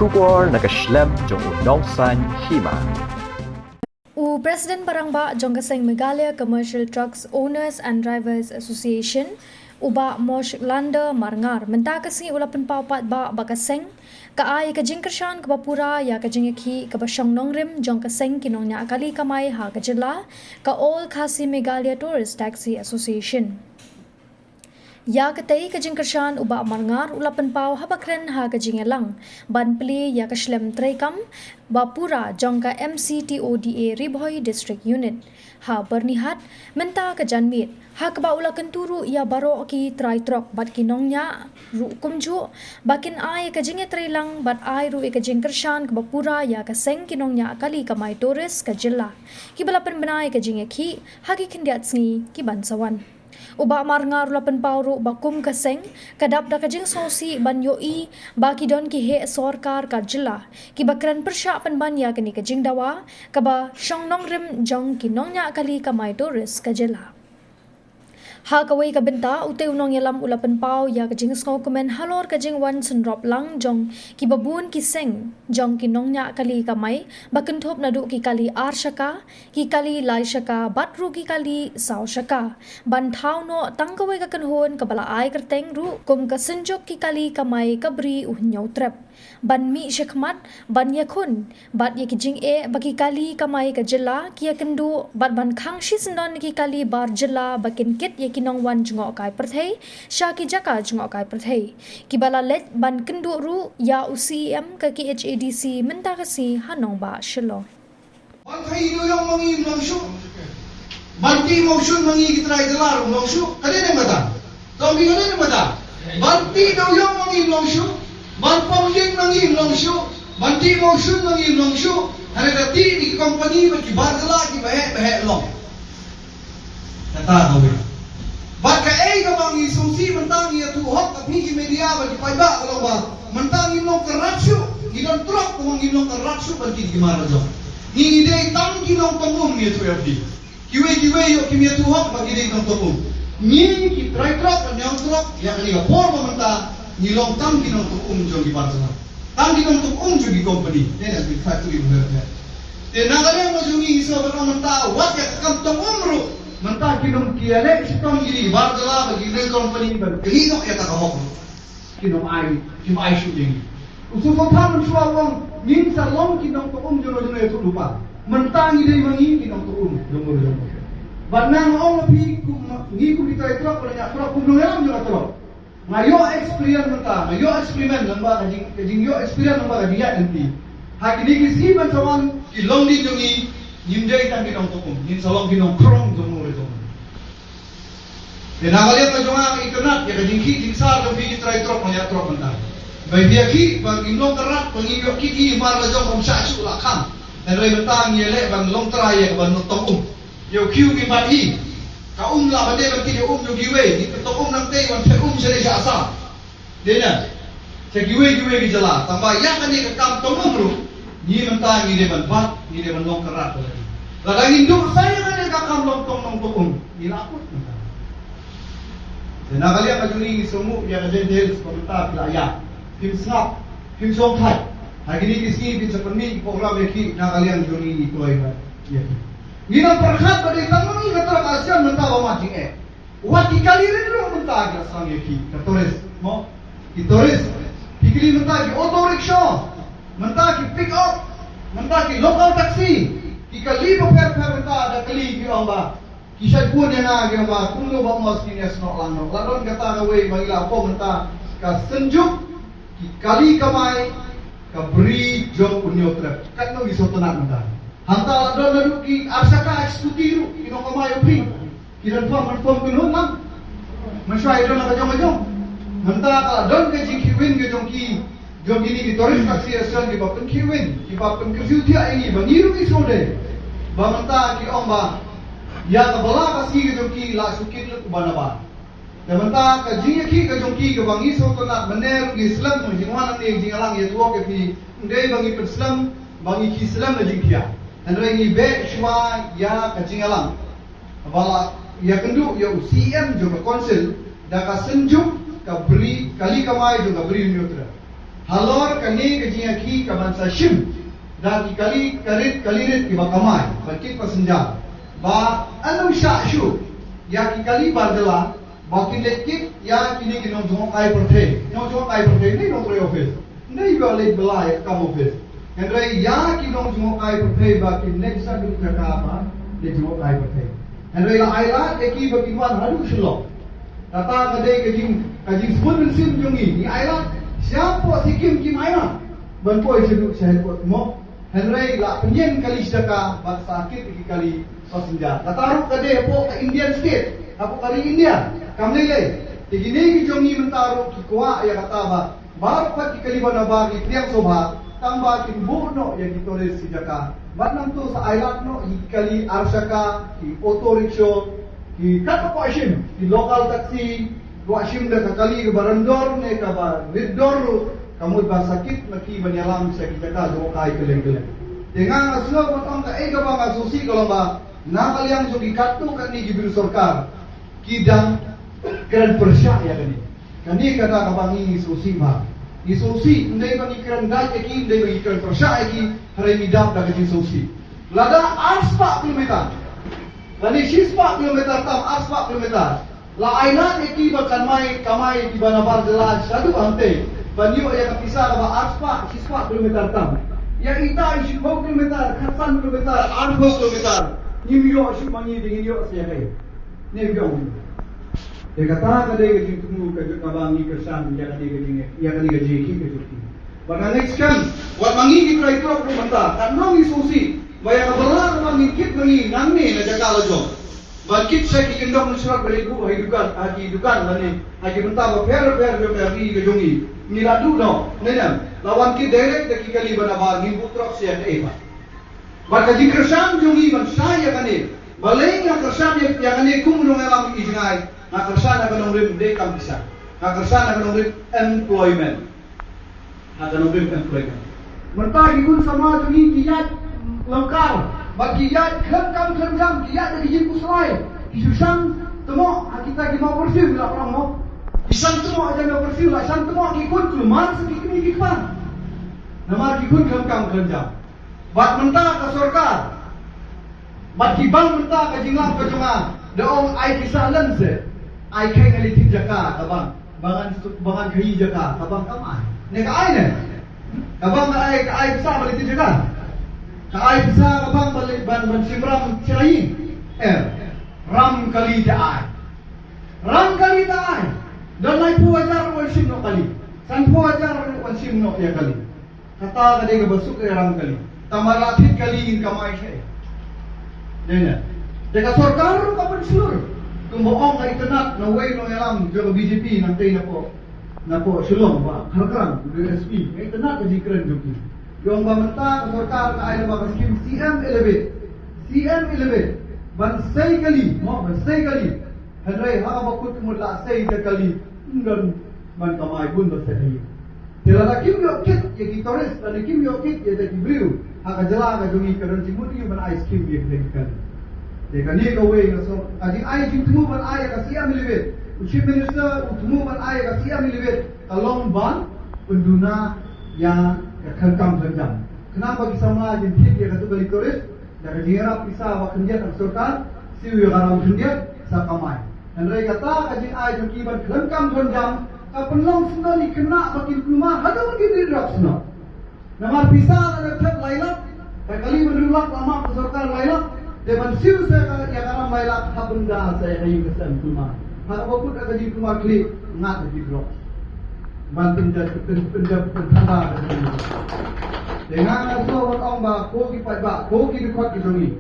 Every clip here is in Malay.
Shubor nakaslem jong unong san hima. President Barangba Jongaseng Meghalaya Commercial Trucks Owners and Drivers Association Uba Mosh Landa Marngar mentakasi ulapan paupat ba bakaseng kaay kajing kershan kabapura ya kajing yakhi kabashong nongrim Jongaseng kinongnya akali kamay ha kajila ka All Khasi Meghalaya Tourist Taxi Association. Ya katay kajing kershan uba marngar ulapan pau habakren ha kajing elang ban pli ya kashlem traikam bapura jongka MCTODA Ribhoi District Unit ha bernihat menta kajanmit ha kaba ulakan turu ya baro ki trai trok bat kinongnya ru kumju bakin ay kajing trailang bat ay ru kajing kershan kabapura ya kaseng kinongnya akali kamay tourist kajilla kibalapan benay kajing ki hagi kindiat sngi ki bansawan. Uba marngar ulapan pauru bakum kaseng kadap da kajing sosi ban yoi baki don ki he sorkar ka jilla ki bakran persya ban ya kini kajing dawa kaba syong nongrim jong ki nongnya kali kamay tourist ka jilla. Ha kawai ka benta ute unong yalam ulapan pau ya kajing sko komen halor kajing wan sunrop lang jong ki babun ki seng jong ki nongnya kali kamay bakin thop nadu ki kali ar shaka ki kali lai shaka batru ki kali saw shaka ban thau no tang kawai ka kanhon kabala ai kerteng ru kum ka senjok ki kali kamay kabri uhnyau trap ban mi shakmat ban yakun bat ye kijing e baki kali kamay ka jilla ki yakendu bat ban khang shi sendon ki kali bar jilla bakin kit ye kinong wan jungok kai perthei shaki jaka jungok kai perthei kibala let ban kendu ru ya UCM ka ki HADC menta kasi hanong ba shilo ban thai do yang mangi longshu ban ti motion mangi kitrai dalar longshu kade ne mata to mi kade ne mata ban ti do yang mangi longshu ban pamjing mangi longshu ban ti motion mangi longshu hare da ti di company ba ki badala ki bahe long kata hobe baka ka mangi sumsi mentangi tu hok tapi ki media ba ki paiba kalau ba mentangi no kerapsu gilon trok ko mangi no kerapsu ba ki gimana jo ni ide tang ki no tongum ni tu yapi kiwe yo ki me tu hok ba ki ide no tongum ni ki try trok ka nyang trok ya ni ga por ba menta ni long tang ki no tongum jo ki barsa tang ki no tongum jo ki company ne na ki factory mo ne te nagale mo jo ni so ba menta wat ya kam tongum ru menta kinong kiale sitong giri bardala bagi ne company ban kino ya ta kahok kinong ai shooting usu so tham suwa wong nin sa long kinong to jono tu lupa menta ngi dei mangi kinong to jono ban nang ong pi kum ngi kum kita itu ko nya pro kum no lam jono to ngayo experience menta ngayo experiment lamba kajing yo experience lamba dia nanti hakini kisi ban sawan kilong di jongi nimdei tan kinong to nin salong kinong krong jono dan awalnya perjuangan internet ya kajingki jingsar dan bigi try trok banyak trok bentar. Baik dia ki bang inlong kerat pengiyok ki mar lajong om syasu lakang dan rai betang yele bang long try ya bang notong yo kiu ki bati ka lah bade bang ki yo giwe ni petong nang te wan te sere jasa. Dena se giwe ki jala tambah ya kan ni kam tong ru ni mentang ni de ban bat ni de ban long kerat. Ladang induk saya kan ka kam long tong ni laput. Dan kalian kajuni semua yang ada di sekolah pelaya, tim snap, tim songkai. Hari ini kisi tim seperti program leki, nak kalian juni itu ayat. Ini perkat pada tamu ini kata kasihan mentah bawa macing Wati kali ini dulu mentah agak sang leki. Katoris, mo, kitoris. Kikili mentah ki auto rickshaw, mentah ki pick up, mentah ki local taxi. Kikali bukan mentah ada kali ki amba. Kisah pun yang nak kita bahas, kumlo bawa sini esok lang. Lalu kata kawai bagi lapor menta ka senjuk kali kamai ka beri jom unyo trap. Kan no iso tenang menta. Hanta lalu ki arsaka eksekutif ino kamai beri. Kiran form kunun lang. Masyai don nak jom. Menta kalau don ke jikiwin ke jom gini ki toris taksi asan ki bapun kiwin, ki bapun kerju dia ini bangiru iso de. Ba menta ki omba ya kabala kasi ke jongki la sukit lu banaba demanta ka jinga ki ka jongki ka bangi so to na maner ki islam mo jingwan ne jingalang ye tuo ke fi ndei bangi per islam bangi ki islam na jingkia andre ni be shwa ya ka jingalang bala ya kendu ya UCM jo ka konsil da ka senjuk ka beri kali kamai jo ka beri nyotra halor kani kejiaki kabansa shim dan kali kalirit ki bakamai bakit pasenja ba anu syu ya kali bardela bakin lekit ya kini kinong jong kai perthe ni nong pre office nei bale belai kam office Henry ya kinong jong kai perthe bakin next sa du ka ba le jong kai perthe Henry la aila eki bakin wan hadu shlo tata kadai kajing sebut sim jongi ni aila siapa sikim kim aila ban poi sedu saya pot mo Henry la penyen kali sedekah bak sakit kali pasenja kataru kadai po ke Indian state apa kali India kamne le tigini ki jongi mentaru ki kuwa ya kata ba baru pat kali bana bagi priang sobha tambah kin burno yang ditulis sedekah batnam tu sa ailat no kali arsaka ki auto rickshaw ki kata ko asim ki local taxi ko asim da kali ke barandor ne ka ba riddor kamu ba sakit maki banyalam sa kita jo kai keleng-keleng dengan aslo potong ka ega ba ngasusi kalau ba na kalian so dikatu kan ni gibiru sarkar kidang keren persya ya kani kata ka bangi susi ba isusi ndai bagi keren dak eki ndai bagi keren persya eki hari midap da kini susi lada 4 kilometer lani 6 kilometer tam 4 kilometer la aina eki bakan mai kamai di banabar jelas satu ante banyo ya kapisa ba 6 kilometer tam ya ita 10 kilometer khasan kilometer 8 kilometer nimyo si mangi dingin yo sia kai nimyo de kata kade ke tunggu ke kabangi kersan ya kade ke jeki ke juki bana next kan wat mangi ki try to ko manta kan no isusi baya kabala mangi kit mangi nangni na jaka lojo bakit sa ki kendong surat beribu hidukan aki dukan bani aki menta ba fer ke jongi ni ladu no nenam lawan ki direct de ki kali bana ba ni putrok sia ke ba maka di kersan jongi man saya kane baleng yang kersan yang kane kumulong alam ijnai na kersan akan rim de kam bisa na kersan akan rim employment menta gigun sama jongi kiyat lengkar bagi kiyat kam kiyat dari jin kuslai isusang temo kita mau bersih la orang mo isang temo aja mau bersih la isang temo kikun keluar sedikit ni kikpan nama kikun kam bat menta ke surga bat kibang menta ke jinglang ke junga daong ai kisah lense ai kai ngali tin jaka kabang bangan kai jaka kabang kamai ne ka ai ne kabang ai kisah balik tin jaka ka ai kisah kabang balik ban simram cirai ram kali daai dan lai puajar wan simno kali san puajar wan simno ya kali kata tadi ke besuk ke ram kali tamalatit kali kamai saya dena jika sarkar kapan seluruh kumboong na itanat na way no alam jaga BJP nanti na po sulong ba harkan USP na itanat ka jikren joki yung bamanta ka sarkar ka ay na ba skim CM11 bansay kali hadray ha bakut mula say kali ngan man kamay bun ba sa kali Tila kim yo kit ya gitaris dan kim yo kit ya taki beliau haka jala ka jongi karon timudi ban ice cream ya kan de kan ni ka we so ajin ai jin tumu ban ai ka sia milivet chief minister tumu ban ai ka sia milivet kalong ban penduna yang kekam jam kenapa kisah jin kit ya katu balik turis dari dira pisa wa kerja tak sultan siu ya garam kerja sa kamai dan rai kata ajin ai joki ban kekam jam kapenlong sudah dikena makin keluar ada mungkin di drop sudah nama pisah ada tetap lailak kali menulak lama peserta lailak depan siu saya yang orang lailak habenda saya kayu kesan keluar hak waktu ada di keluar klik ngat di drop banting jadi pentanda dengan asal orang ba koki pada koki dekat kisoni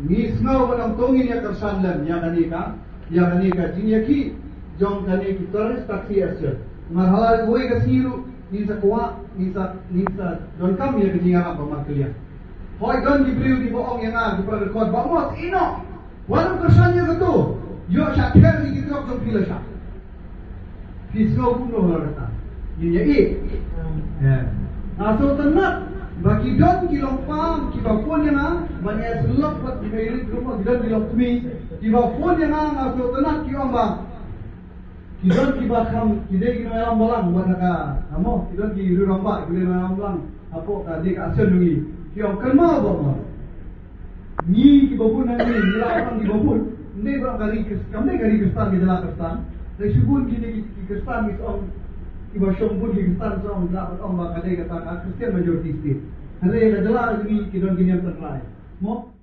ni snow orang tongin yang tersandan yang anika jinyaki jong kani kitaris taksi asal marhala koi kasiru nisa kuwa nisa don kam ya kenyang apa maklian hoi don dibriu di boong yang di rekod bamos ino walau kesannya gitu yo syakher di kitab jong pila syak fisgo pun lo rata ini aso tenat bagi don kilong pam kibapun yang banyak selok buat dibayar rumah don kilong tumi kibapun yang aso tenat kiomba Kidon kibakam kide kino alam bolang buat ka kamu kidon ki ruramba kide alam bolang apo ka de ka asen dungi kyo kalma ba ni ki babun ni nila orang ki babun ne ba kali kami kali kestan di dalam kestan dan subun ki kestan is on iba shombun ki kestan on dapat on ba kade kata Christian majority state. Hari ada jelas ini kidon kini yang terlain. Mo